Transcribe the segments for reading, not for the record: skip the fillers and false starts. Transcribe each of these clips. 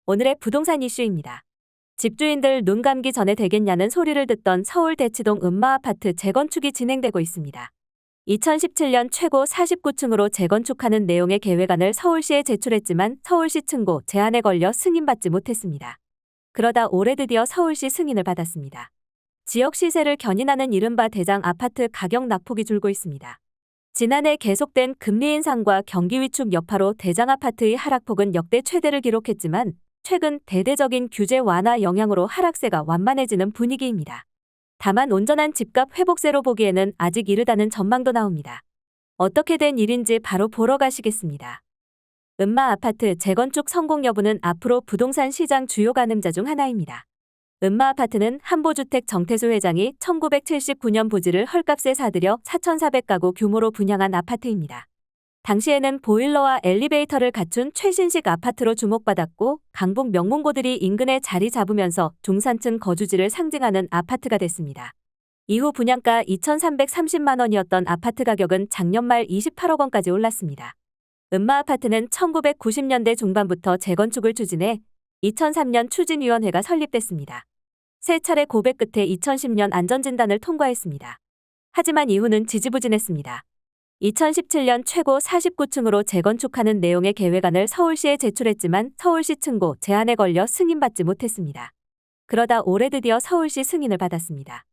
오늘의 부동산 이슈입니다. 집주인들 눈 감기 전에 되겠냐는 소리를 듣던 서울 대치동 음마아파트 재건축이 진행되고 있습니다. 2017년 최고 49층으로 재건축하는 내용의 계획안을 서울시에 제출했지만 서울시 층고 제한에 걸려 승인받지 못했습니다. 그러다 올해 드디어 서울시 승인을 받았습니다. 지역 시세를 견인하는 이른바 대장 아파트 가격 낙폭이 줄고 있습니다. 지난해 계속된 금리 인상과 경기 위축 여파로 대장 아파트의 하락폭은 역대 최대를 기록했지만 최근 대대적인 규제 완화 영향으로 하락세가 완만해지는 분위기입니다. 다만 온전한 집값 회복세로 보기에는 아직 이르다는 전망도 나옵니다. 어떻게 된 일인지 바로 보러 가시겠습니다. 음마아파트 재건축 성공 여부는 앞으로 부동산 시장 주요 가늠자 중 하나입니다. 음마아파트는 한보주택 정태수 회장이 1979년 부지를 헐값에 사들여 4,400가구 규모로 분양한 아파트입니다. 당시에는 보일러와 엘리베이터를 갖춘 최신식 아파트로 주목받았고 강북 명문고들이 인근에 자리 잡으면서 중산층 거주지를 상징하는 아파트가 됐습니다. 이후 분양가 2,330만 원이었던 아파트 가격은 작년 말 28억 원까지 올랐습니다. 음마아파트는 1990년대 중반부터 재건축을 추진해 2003년 추진위원회가 설립됐습니다. 세 차례 고백 끝에 2010년 안전진단을 통과했습니다. 하지만 이후는 지지부진했습니다. 2017년 최고 49층으로 재건축하는 내용의 계획안을 서울시에 제출했지만 서울시 층고 제한에 걸려 승인받지 못했습니다. 그러다 올해 드디어 서울시 승인을 받았습니다.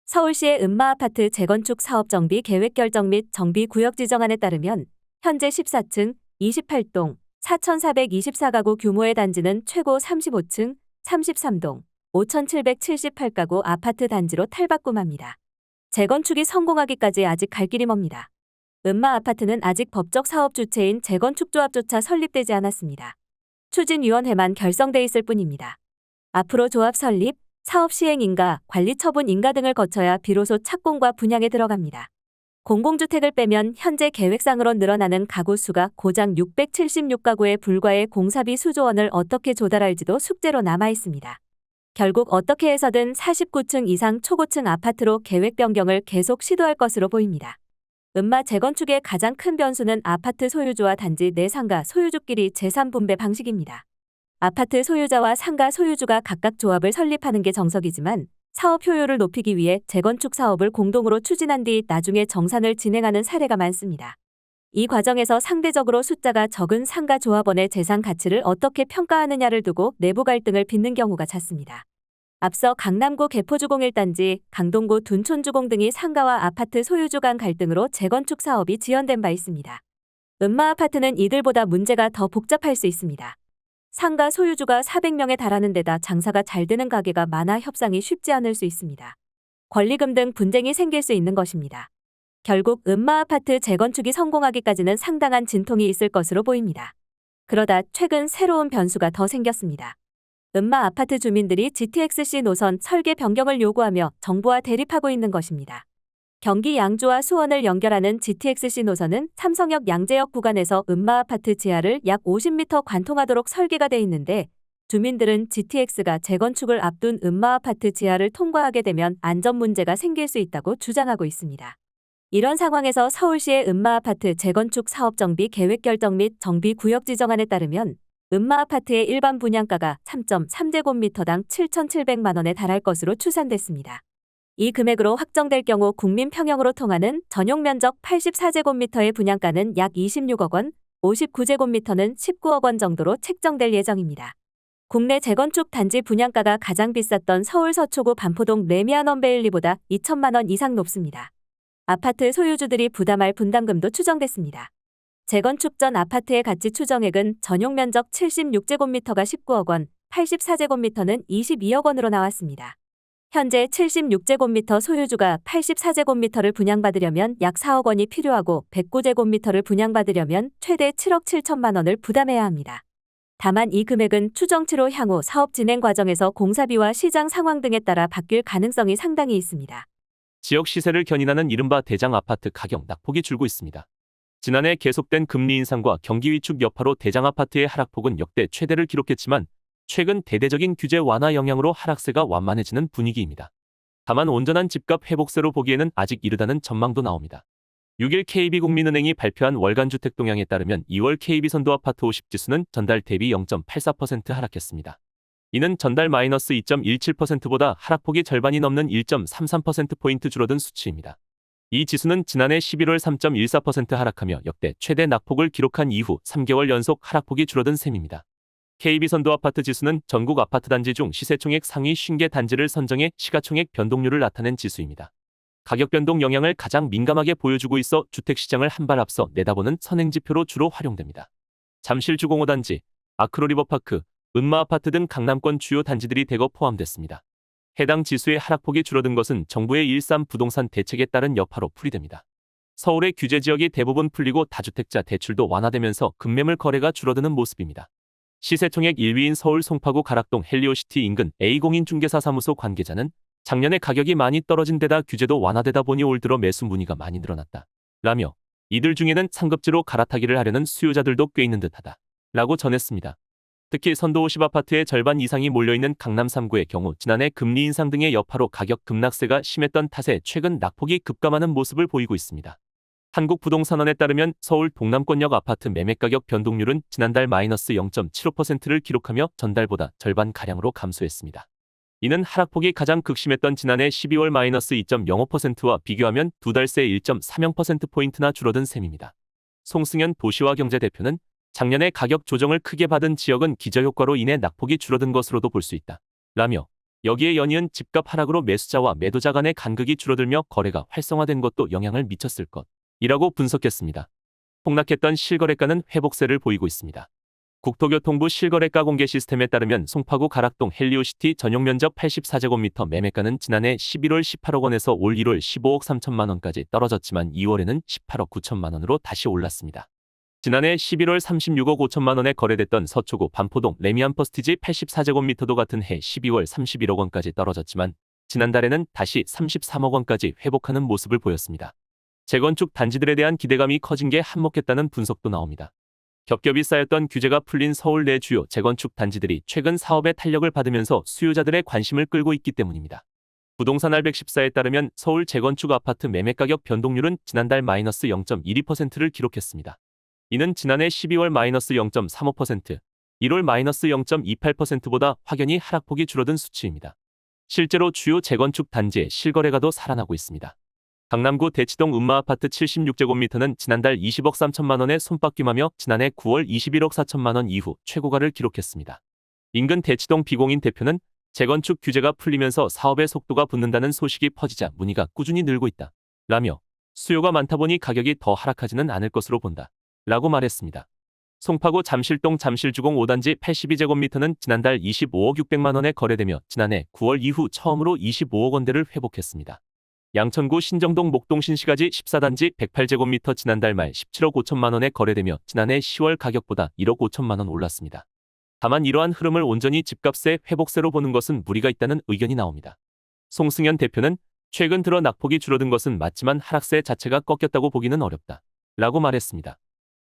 서울시의 음마아파트 재건축 사업 정비 계획 결정 및 정비 구역 지정안에 따르면 현재 14층, 28동, 4,424가구 규모의 단지는 최고 35층, 33동, 5,778가구 아파트 단지로 탈바꿈합니다. 재건축이 성공하기까지 아직 갈 길이 멉니다. 음마아파트는 아직 법적 사업 주체인 재건축조합조차 설립되지 않았습니다. 추진위원회만 결성돼 있을 뿐입니다. 앞으로 조합 설립, 사업 시행 인가, 관리 처분 인가 등을 거쳐야 비로소 착공과 분양에 들어갑니다. 공공주택을 빼면 현재 계획상으로 늘어나는 가구 수가 고작 676가구에 불과해 공사비 수조 원을 어떻게 조달할지도 숙제로 남아 있습니다. 결국 어떻게 해서든 49층 이상 초고층 아파트로 계획 변경을 계속 시도할 것으로 보입니다. 음마 재건축의 가장 큰 변수는 아파트 소유주와 단지 내 상가 소유주끼리 재산 분배 방식입니다. 아파트 소유자와 상가 소유주가 각각 조합을 설립하는 게 정석이지만 사업 효율을 높이기 위해 재건축 사업을 공동으로 추진한 뒤 나중에 정산을 진행하는 사례가 많습니다. 이 과정에서 상대적으로 숫자가 적은 상가 조합원의 재산 가치를 어떻게 평가하느냐를 두고 내부 갈등을 빚는 경우가 잦습니다. 앞서 강남구 개포주공 1단지, 강동구 둔촌주공 등이 상가와 아파트 소유주 간 갈등으로 재건축 사업이 지연된 바 있습니다. 음마아파트는 이들보다 문제가 더 복잡할 수 있습니다. 상가 소유주가 400명에 달하는 데다 장사가 잘 되는 가게가 많아 협상이 쉽지 않을 수 있습니다. 권리금 등 분쟁이 생길 수 있는 것입니다. 결국 음마아파트 재건축이 성공하기까지는 상당한 진통이 있을 것으로 보입니다. 그러다 최근 새로운 변수가 더 생겼습니다. 음마아파트 주민들이 GTX-C 노선 설계 변경을 요구하며 정부와 대립하고 있는 것입니다. 경기 양주와 수원을 연결하는 GTX-C 노선은 삼성역 양재역 구간에서 음마아파트 지하를 약 50m 관통하도록 설계가 돼 있는데 주민들은 GTX가 재건축을 앞둔 음마아파트 지하를 통과하게 되면 안전 문제가 생길 수 있다고 주장하고 있습니다. 이런 상황에서 서울시의 음마아파트 재건축 사업 정비 계획 결정 및 정비 구역 지정안에 따르면 음마아파트의 일반 분양가가 3.3제곱미터당 7,700만 원에 달할 것으로 추산됐습니다. 이 금액으로 확정될 경우 국민 평형으로 통하는 전용 면적 84제곱미터의 분양가는 약 26억 원, 59제곱미터는 19억 원 정도로 책정될 예정입니다. 국내 재건축 단지 분양가가 가장 비쌌던 서울 서초구 반포동 레미안 원베일리보다 2천만 원 이상 높습니다. 아파트 소유주들이 부담할 분담금도 추정됐습니다. 재건축 전 아파트의 가치 추정액은 전용 면적 76제곱미터가 19억 원, 84제곱미터는 22억 원으로 나왔습니다. 현재 76제곱미터 소유주가 84제곱미터를 분양받으려면 약 4억 원이 필요하고 109제곱미터를 분양받으려면 최대 7억 7천만 원을 부담해야 합니다. 다만 이 금액은 추정치로 향후 사업 진행 과정에서 공사비와 시장 상황 등에 따라 바뀔 가능성이 상당히 있습니다. 지역 시세를 견인하는 이른바 대장 아파트 가격 낙폭이 줄고 있습니다. 지난해 계속된 금리 인상과 경기 위축 여파로 대장 아파트의 하락폭은 역대 최대를 기록했지만 최근 대대적인 규제 완화 영향으로 하락세가 완만해지는 분위기입니다. 다만 온전한 집값 회복세로 보기에는 아직 이르다는 전망도 나옵니다. 6일 KB국민은행이 발표한 월간 주택 동향에 따르면 2월 KB선도 아파트 50지수는 전달 대비 0.84% 하락했습니다. 이는 전달 마이너스 2.17%보다 하락폭이 절반이 넘는 1.33%포인트 줄어든 수치입니다. 이 지수는 지난해 11월 3.14% 하락하며 역대 최대 낙폭을 기록한 이후 3개월 연속 하락폭이 줄어든 셈입니다. KB선도 아파트 지수는 전국 아파트 단지 중 시세총액 상위 50개 단지를 선정해 시가총액 변동률을 나타낸 지수입니다. 가격 변동 영향을 가장 민감하게 보여주고 있어 주택시장을 한 발 앞서 내다보는 선행지표로 주로 활용됩니다. 잠실주공 5단지, 아크로리버파크, 은마아파트 등 강남권 주요 단지들이 대거 포함됐습니다. 해당 지수의 하락폭이 줄어든 것은 정부의 13 부동산 대책에 따른 여파로 풀이됩니다. 서울의 규제 지역이 대부분 풀리고 다주택자 대출도 완화되면서 급매물 거래가 줄어드는 모습입니다. 시세총액 1위인 서울 송파구 가락동 헬리오시티 인근 A공인중개사 사무소 관계자는 작년에 가격이 많이 떨어진 데다 규제도 완화되다 보니 올 들어 매수 문의가 많이 늘어났다. 라며 이들 중에는 상급지로 갈아타기를 하려는 수요자들도 꽤 있는 듯하다. 라고 전했습니다. 특히 선도 50아파트의 절반 이상이 몰려있는 강남 3구의 경우 지난해 금리 인상 등의 여파로 가격 급락세가 심했던 탓에 최근 낙폭이 급감하는 모습을 보이고 있습니다. 한국부동산원에 따르면 서울 동남권역 아파트 매매가격 변동률은 지난달 마이너스 0.75%를 기록하며 전달보다 절반가량으로 감소했습니다. 이는 하락폭이 가장 극심했던 지난해 12월 마이너스 2.05%와 비교하면 두 달 새 1.36%포인트나 줄어든 셈입니다. 송승현 도시화경제 대표는 작년에 가격 조정을 크게 받은 지역은 기저효과로 인해 낙폭이 줄어든 것으로도 볼 수 있다. 라며 여기에 연이은 집값 하락으로 매수자와 매도자 간의 간극이 줄어들며 거래가 활성화된 것도 영향을 미쳤을 것이라고 분석했습니다. 폭락했던 실거래가는 회복세를 보이고 있습니다. 국토교통부 실거래가 공개 시스템에 따르면 송파구 가락동 헬리오시티 전용 면적 84제곱미터 매매가는 지난해 11월 18억 원에서 올 1월 15억 3천만 원까지 떨어졌지만 2월에는 18억 9천만 원으로 다시 올랐습니다. 지난해 11월 36억 5천만 원에 거래됐던 서초구 반포동 레미안 퍼스티지 84제곱미터도 같은 해 12월 31억 원까지 떨어졌지만 지난달에는 다시 33억 원까지 회복하는 모습을 보였습니다. 재건축 단지들에 대한 기대감이 커진 게 한몫했다는 분석도 나옵니다. 겹겹이 쌓였던 규제가 풀린 서울 내 주요 재건축 단지들이 최근 사업에 탄력을 받으면서 수요자들의 관심을 끌고 있기 때문입니다. 부동산 알백14에 따르면 서울 재건축 아파트 매매가격 변동률은 지난달 마이너스 0.12%를 기록했습니다. 이는 지난해 12월 마이너스 0.35%, 1월 마이너스 0.28%보다 확연히 하락폭이 줄어든 수치입니다. 실제로 주요 재건축 단지의 실거래가도 살아나고 있습니다. 강남구 대치동 은마아파트 76제곱미터는 지난달 20억 3천만 원에 손바뀜하며 지난해 9월 21억 4천만 원 이후 최고가를 기록했습니다. 인근 대치동 비공인 대표는 재건축 규제가 풀리면서 사업의 속도가 붙는다는 소식이 퍼지자 문의가 꾸준히 늘고 있다. 라며 수요가 많다 보니 가격이 더 하락하지는 않을 것으로 본다. 라고 말했습니다. 송파구 잠실동 잠실주공 5단지 82제곱미터는 지난달 25억 600만 원에 거래되며 지난해 9월 이후 처음으로 25억 원대를 회복했습니다. 양천구 신정동 목동 신시가지 14단지 108제곱미터 지난달 말 17억 5천만 원에 거래되며 지난해 10월 가격보다 1억 5천만 원 올랐습니다. 다만 이러한 흐름을 온전히 집값의 회복세로 보는 것은 무리가 있다는 의견이 나옵니다. 송승현 대표는 최근 들어 낙폭이 줄어든 것은 맞지만 하락세 자체가 꺾였다고 보기는 어렵다. 라고 말했습니다.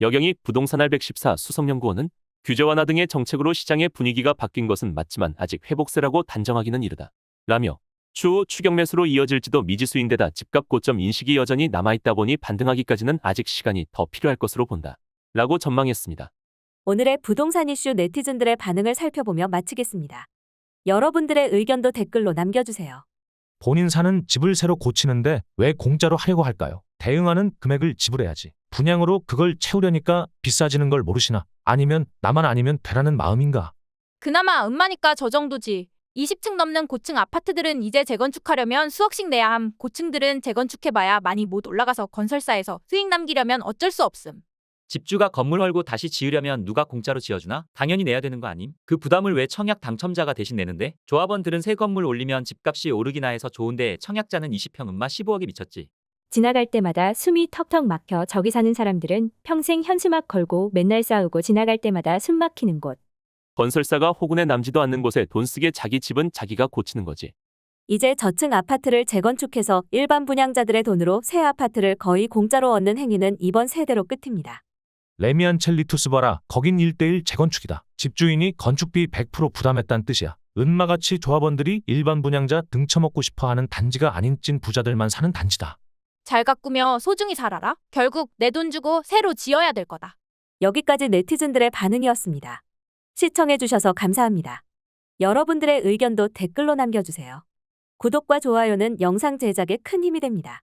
여경이 부동산알 114 수석연구원은 규제 완화 등의 정책으로 시장의 분위기가 바뀐 것은 맞지만 아직 회복세라고 단정하기는 이르다. 라며 추후 추격 매수로 이어질지도 미지수인데다 집값 고점 인식이 여전히 남아있다 보니 반등하기까지는 아직 시간이 더 필요할 것으로 본다. 라고 전망했습니다. 오늘의 부동산 이슈 네티즌들의 반응을 살펴보며 마치겠습니다. 여러분들의 의견도 댓글로 남겨주세요. 본인 사는 집을 새로 고치는데 왜 공짜로 하려고 할까요? 대응하는 금액을 지불해야지. 분양으로 그걸 채우려니까 비싸지는 걸 모르시나? 아니면 나만 아니면 되라는 마음인가? 그나마 은마니까 저 정도지. 20층 넘는 고층 아파트들은 이제 재건축하려면 수억씩 내야 함. 고층들은 재건축해봐야 많이 못 올라가서 건설사에서 수익 남기려면 어쩔 수 없음. 집주가 건물 헐고 다시 지으려면 누가 공짜로 지어주나? 당연히 내야 되는 거 아님? 그 부담을 왜 청약 당첨자가 대신 내는데? 조합원들은 새 건물 올리면 집값이 오르기나 해서 좋은데 청약자는 20평 은마 15억에 미쳤지. 지나갈 때마다 숨이 턱턱 막혀 저기 사는 사람들은 평생 현수막 걸고 맨날 싸우고 지나갈 때마다 숨 막히는 곳. 건설사가 호군에 남지도 않는 곳에 돈 쓰게 자기 집은 자기가 고치는 거지. 이제 저층 아파트를 재건축해서 일반 분양자들의 돈으로 새 아파트를 거의 공짜로 얻는 행위는 이번 세대로 끝입니다. 레미안 첼리투스 봐라. 거긴 1:1 재건축이다. 집주인이 건축비 100% 부담했다는 뜻이야. 은마같이 조합원들이 일반 분양자 등쳐먹고 싶어하는 단지가 아닌 찐 부자들만 사는 단지다. 잘 가꾸며 소중히 살아라. 결국 내 돈 주고 새로 지어야 될 거다. 여기까지 네티즌들의 반응이었습니다. 시청해주셔서 감사합니다. 여러분들의 의견도 댓글로 남겨주세요. 구독과 좋아요는 영상 제작에 큰 힘이 됩니다.